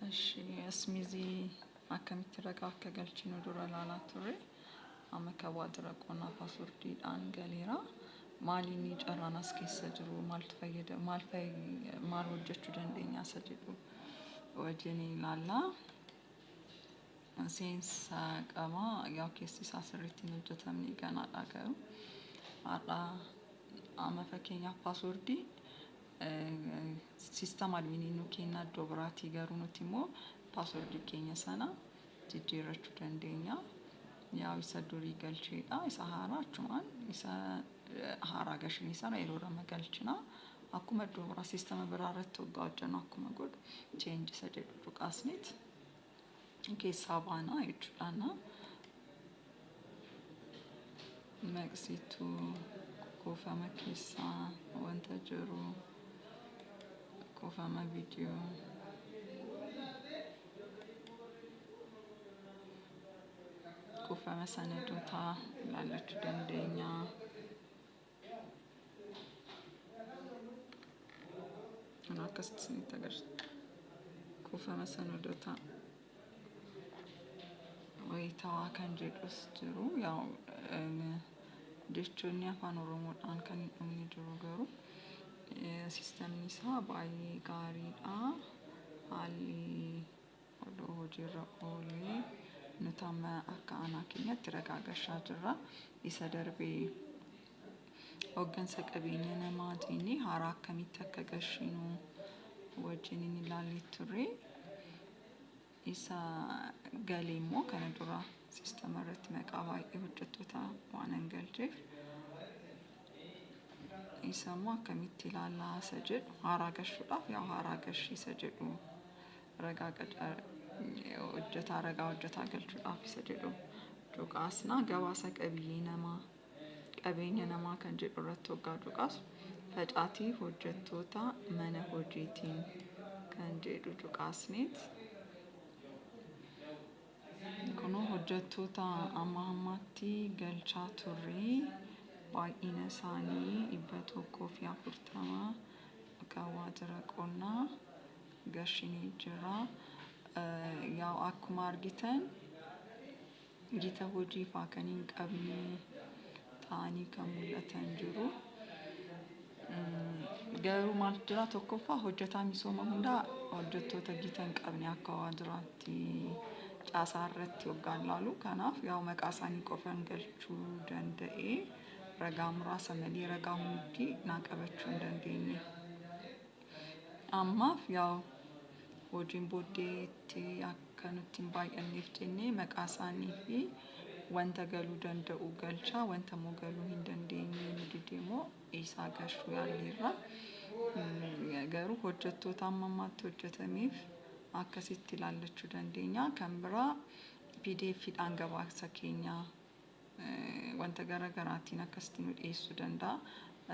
ICSMIS akkamitti ragaa akka galchinu dura ilaalaa turre amma kawaadira qonna paaswordiidhaan galeera maaliin carraan as keessa jiru maal hojjechuu dandeenya isa jedhu wajjin ilaallaa seensa qaba yaa keessi isaa sirriitti hojjetamni ganaadha garuu amma fakkeenyaaf paaswordii sistem adminiin nu kenna iddoo biraatii garuu nuti immoo paaswordii keenya sana jijjiirrachuu dandeenya yaa isa durii galcheedha isa haaraa achumaan isa haaraa gashinii sana yeroo rama galchina akkuma iddoo biraa sistema biraa irratti hoggaa hojjennu akkuma godhu change isa jedhu tuqaasnit keessaa baanaa jechuudha maqsiitu kuufama keessaa wanta jiru kuufama viidiyoo kuufama sanadoota ilaallachuu dandeenya akkasitti isinitti agarsiisa kuufama sanadoota wayitawaa kan jedhus jiru yaa jechoonni afaan oromoodhaan kan hidhamni jiru garuu sistemni isaa baay'ee gaariidha haalli hojiirra oolee nuti amma akka aanaa keenyatti ragaa gashaa jirra isa darbee hooggansa qabeenya namaatiin haaraa akkamitti akka gashinu wajjin ilaallee turre isa galee immoo kana dura sistema irratti maqaa baay'ee hojjettoota waan galcheef isa immoo akkamitti ilaallaa isa jedhu haaraa gashuudhaaf yaa haaraa gashii isa jedhu ragaa hojjetaa galchuudhaaf isa jedhu tuqaasna gabaasa qabeenya namaa kan jedhu irratti hoggaa tuqaasu facaatii hojjettoota mana hojiitiin kan jedhu tuqaasneet kuno hojjettoota ammaatti galchaa turre baay'ina isaanii 140 kawaadira qonnaa gashinii jira yaa akkuma argitan gita hojii faa kan hin qabne ta'anii kan mul'atan jiru garuu maal jira tokkoffaa hojjetaa misooma hundaa hojjettoota gita hin qabne akka waajjiraatti caasaa irratti hoggaan laalu kanaaf yaa maqaa isaanii qofaan galchuu danda'e ragaa muraasa malee ragaa hundi naa qabachuu hin dandeenye ammaaf yaa hojiin booddeetti akka nutti hin baay'anneef jennee maqaa isaanii fi wanta galuu danda'u galchaa wanta immoo galuu hin dandeenye nuti immoo isaa gashuu yaalleerra garuu hojjettoota ammaatti hojjetameef akkasitti ilaallachuu dandeenya kan biraa pdf'dhaan gabaasa keenya wanta garaagaraatiin akkasitti nu dhiyeessuu danda'a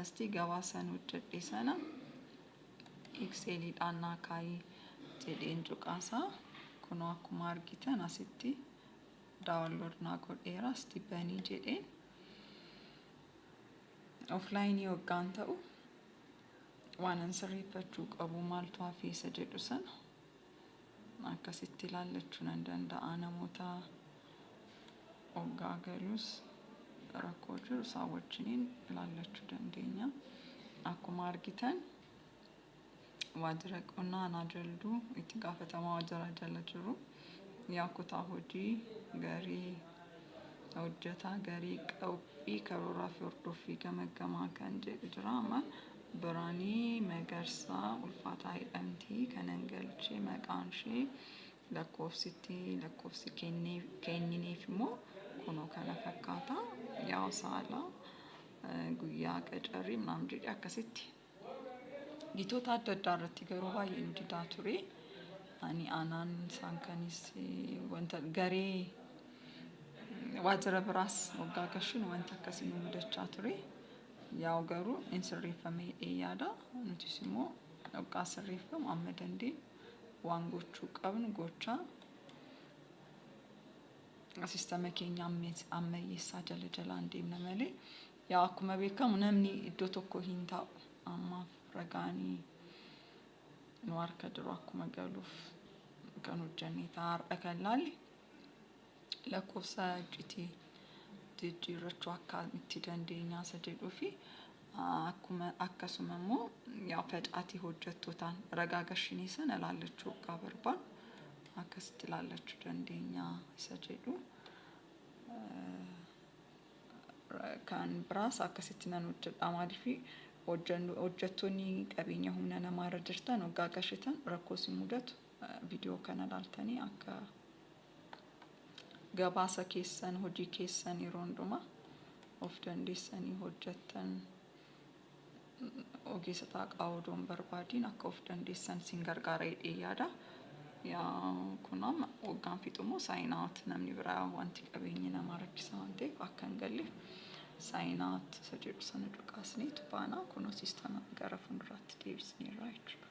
asti gabaasa nu hojjedhe sana excelidhaan naa kaayee jedheen tuqaasaa kunoo akkuma argitan asitti download naa godheera asti banii jedheen offline hoggaan ta'u waan sirreeffachuu qabu maaltu hafee isa jedhu sana akkasitti ilaallachuu nan danda'a namoota hoggaa galus rakkoo jiru isaa wajjiniin ilaallachuu dandeenya akkuma argitan waajjira qonnaa aanaa jalduu itti gaafatamaa waajjira jala jiru yaa kutaa hojii garii hojjetaa garii qophii karooraa fi hordoffii gamaggamaa kan jedhu jira amma biraanii magarsaa ulfaataa hidhamtii kanan galchee maqaan ishee lakkoofsi kennineef immoo kunoo kana fakkaata yaa saala guyyaa qacarrii ምናምን jedhee akkasitti gitoota adda addaa irratti garuu baay'ee nu didaa ture ani aanaan isaan kanis wanta garee waajjira biraas hoggaa gashuun wanta akkasii nu mudachaa ture yaa garuu in sirreeffamee yaada nutis immoo hoggaa sirreeffamu amma dandee waan gochuu qabnu gochaa sistema keenya ammayyeessaa jalaan deemna malee yaa akkuma beekamu namni iddoo tokko hin taa'u ammaaf ragaanii nu harka jiru akkuma galuuf kan hojjannee ta'a kan laalli lakkoofsa icciitii jijjiirrachuu akkamitti dandeenyaa isa jedhuu fi akkasuma immoo yaa fedhaatii hojjettootaan ragaa galchinee sana ilaallachuu barbaadu akkasitti ilaallachuu dandeenyaa isa jedhu kan biraas akkasitti nan hojjedha maaliif hojjettoonni qabeenya humna namaa irra jirtan waggaa gashitan rakkoo si mudatu viidiyoo kana ilaaltanii akka gabaasa keessan hojii keessan yeroo hundumaa of dandeessanii hojjettan ogeessa taaqaa odoon barbaadiin akka of dandeessan sin gargaara jedhee yaada. Yaa kun amma waggaan fixumoo saayinaawat namni biraa wanti qabeenyi namaa rakkisa waan ta'eef akka hin galle saayinaawat isa jedhu sana dhuqaasneetu baanaa kunoo siistama gara fuulduraatti deebisneerra jechuudha.